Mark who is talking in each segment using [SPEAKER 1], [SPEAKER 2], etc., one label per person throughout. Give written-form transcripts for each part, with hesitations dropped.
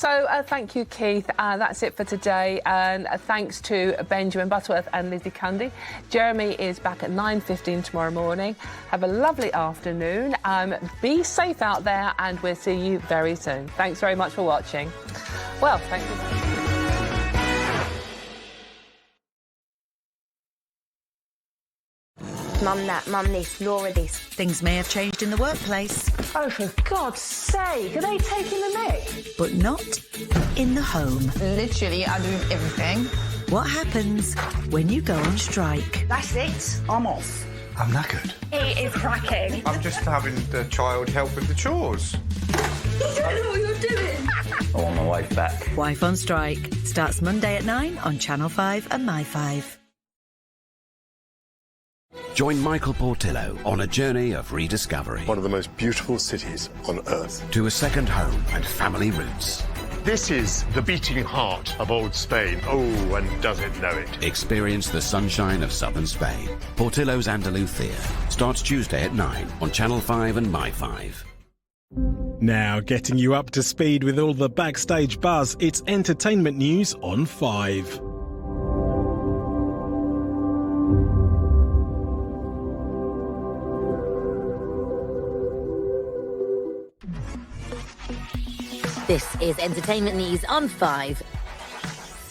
[SPEAKER 1] So thank you, Keith. That's it for today. And thanks to Benjamin Butterworth and Lizzie Cundy. Jeremy is back at 9:15 tomorrow morning. Have a lovely afternoon. Be safe out there, and we'll see you very soon. Thanks very much for watching. Well, thank you.
[SPEAKER 2] Mum that, mum this, Laura this.
[SPEAKER 3] Things may have changed in the workplace.
[SPEAKER 1] Oh, for God's sake, are they taking the mick?
[SPEAKER 3] But not in the home.
[SPEAKER 4] Literally, I do everything.
[SPEAKER 3] What happens when you go on strike?
[SPEAKER 2] That's it.
[SPEAKER 5] I'm off. I'm knackered.
[SPEAKER 2] He is cracking.
[SPEAKER 6] I'm just having the child help with the chores.
[SPEAKER 2] You don't know what you're doing.
[SPEAKER 5] I'm on my way back.
[SPEAKER 3] Wife on Strike starts Monday at 9 on Channel 5 and My5.
[SPEAKER 7] Join Michael Portillo on a journey of rediscovery.
[SPEAKER 8] One of the most beautiful cities on earth.
[SPEAKER 7] To a second home and family roots.
[SPEAKER 8] This is the beating heart of old Spain. Oh, and does it know it?
[SPEAKER 7] Experience the sunshine of southern Spain. Portillo's Andalusia starts Tuesday at 9 on Channel 5 and My5.
[SPEAKER 9] Now, getting you up to speed with all the backstage buzz, it's entertainment news on 5.
[SPEAKER 10] This is Entertainment News on 5.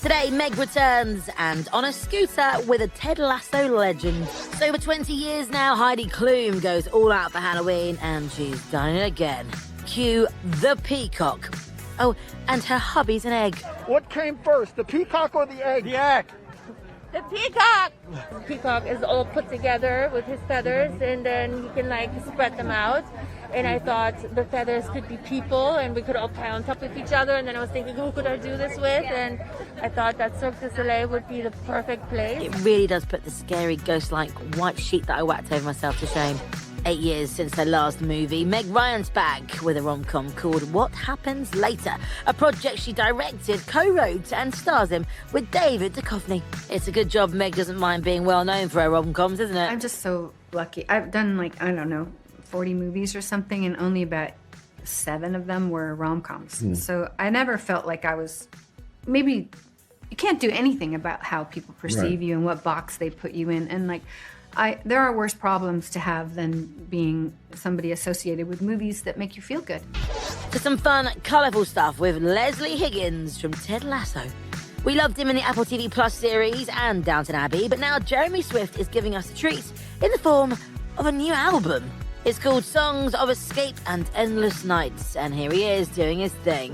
[SPEAKER 10] Today, Meg returns, and on a scooter with a Ted Lasso legend. So for 20 years now, Heidi Klum goes all out for Halloween, and she's done it again. Cue the peacock. Oh, and her hubby's an egg.
[SPEAKER 5] What came first, the peacock or the egg?
[SPEAKER 9] The egg.
[SPEAKER 11] The peacock! The peacock is all put together with his feathers, and then he can like spread them out. And I thought the feathers could be people, and we could all play on top of each other. And then I was thinking, who could I do this with? And I thought that Cirque du Soleil would be the perfect place.
[SPEAKER 10] It really does put the scary ghost-like white sheet that I whacked over myself to shame. 8 years since her last movie, Meg Ryan's back with a rom-com called What Happens Later, a project she directed, co-wrote and stars in with David Duchovny. It's a good job Meg doesn't mind being well known for her rom-coms, isn't it?
[SPEAKER 12] I'm just so lucky. I've done like, I don't know, 40 movies or something, and only about 7 of them were rom-coms. So I never felt like I was, maybe you can't do anything about how people perceive you and what box they put you in. And like, there are worse problems to have than being somebody associated with movies that make you feel good.
[SPEAKER 10] To some fun, colourful stuff with Leslie Higgins from Ted Lasso. We loved him in the Apple TV Plus series and Downton Abbey, but now Jeremy Swift is giving us a treat in the form of a new album. It's called Songs of Escape and Endless Nights, and here he is doing his thing.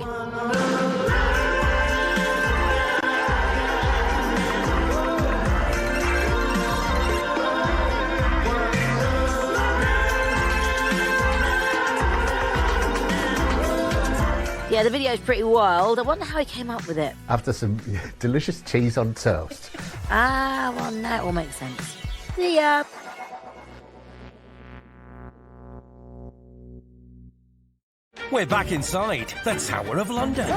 [SPEAKER 10] Yeah, the video's pretty wild. I wonder how he came up with it.
[SPEAKER 13] After some delicious cheese on toast.
[SPEAKER 10] Ah, well, now it all makes sense. See ya.
[SPEAKER 14] We're back inside the Tower of London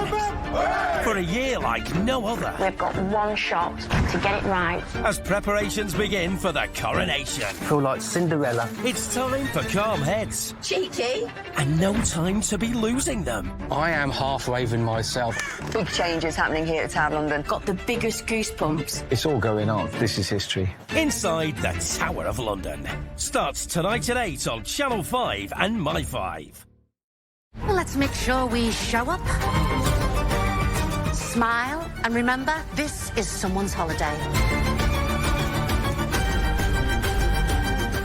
[SPEAKER 14] for a year like no other.
[SPEAKER 2] We've got one shot to get it right.
[SPEAKER 14] As preparations begin for the coronation.
[SPEAKER 5] I feel like Cinderella.
[SPEAKER 14] It's time for calm heads.
[SPEAKER 2] Cheeky.
[SPEAKER 14] And no time to be losing them.
[SPEAKER 5] I am half Raven myself.
[SPEAKER 2] Big changes happening here at Tower of London. Got the biggest goosebumps.
[SPEAKER 5] It's all going on. This is history.
[SPEAKER 14] Inside the Tower of London. Starts tonight at 8 on Channel 5 and My5.
[SPEAKER 3] Well, let's make sure we show up, smile, and remember, this is someone's holiday.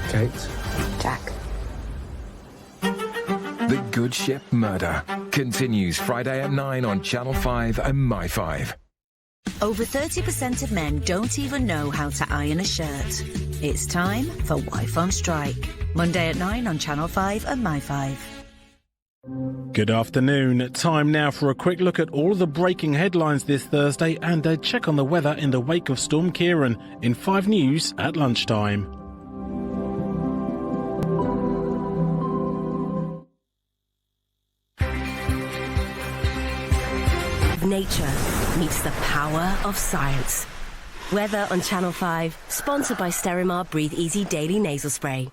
[SPEAKER 5] Kate.
[SPEAKER 2] Jack.
[SPEAKER 15] The Good Ship Murder continues Friday at 9 on Channel 5 and My5.
[SPEAKER 3] Over 30% of men don't even know how to iron a shirt. It's time for Wife on Strike. Monday at 9 on Channel 5 and My5.
[SPEAKER 9] Good afternoon. Time now for a quick look at all of the breaking headlines this Thursday and a check on the weather in the wake of Storm Ciarán in 5 News at lunchtime.
[SPEAKER 16] Nature meets the power of science. Weather on Channel 5, sponsored by Sterimar Breathe Easy Daily Nasal Spray.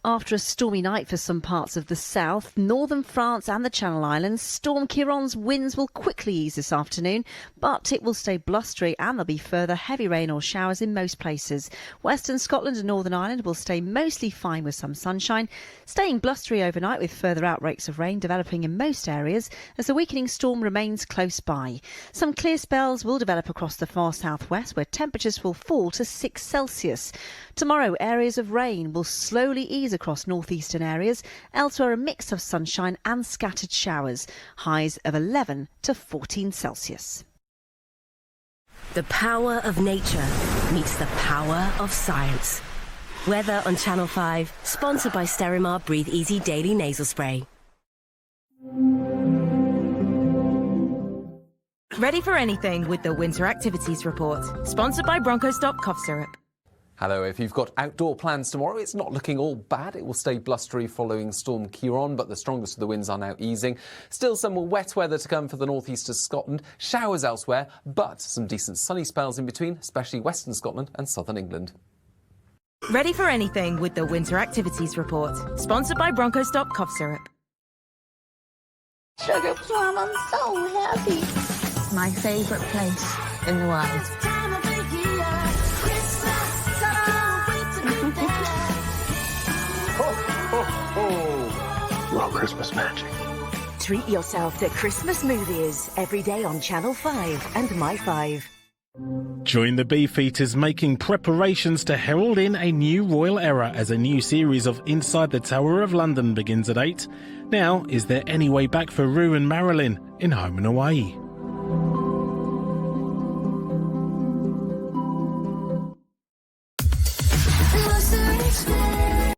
[SPEAKER 17] After a stormy night for some parts of the south, northern France and the Channel Islands, Storm Ciaran's winds will quickly ease this afternoon, but it will stay blustery and there'll be further heavy rain or showers in most places. Western Scotland and Northern Ireland will stay mostly fine with some sunshine, staying blustery overnight with further outbreaks of rain developing in most areas as the weakening storm remains close by. Some clear spells will develop across the far southwest where temperatures will fall to 6 Celsius. Tomorrow, areas of rain will slowly ease across northeastern areas. Elsewhere, a mix of sunshine and scattered showers. Highs of 11 to 14 Celsius.
[SPEAKER 16] The power of nature meets the power of science. Weather on Channel 5, sponsored by Sterimar Breathe Easy Daily Nasal Spray.
[SPEAKER 18] Ready for anything with the Winter Activities Report, sponsored by Bronco Stop Cough Syrup.
[SPEAKER 19] Hello, if you've got outdoor plans tomorrow, it's not looking all bad. It will stay blustery following Storm Ciaran, but the strongest of the winds are now easing. Still some more wet weather to come for the northeast of Scotland. Showers elsewhere, but some decent sunny spells in between, especially western Scotland and southern England.
[SPEAKER 18] Ready for anything with the Winter Activities Report, sponsored by Bronco Stop Cough Syrup.
[SPEAKER 20] Sugar Plum, I'm so happy. My favourite place in the world.
[SPEAKER 5] Well, Christmas magic.
[SPEAKER 16] Treat yourself to Christmas movies every day on Channel 5 and My5.
[SPEAKER 9] Join the Beefeaters making preparations to herald in a new royal era as a new series of Inside the Tower of London begins at 8. Now, is there any way back for Rue and Marilyn in Home and Away?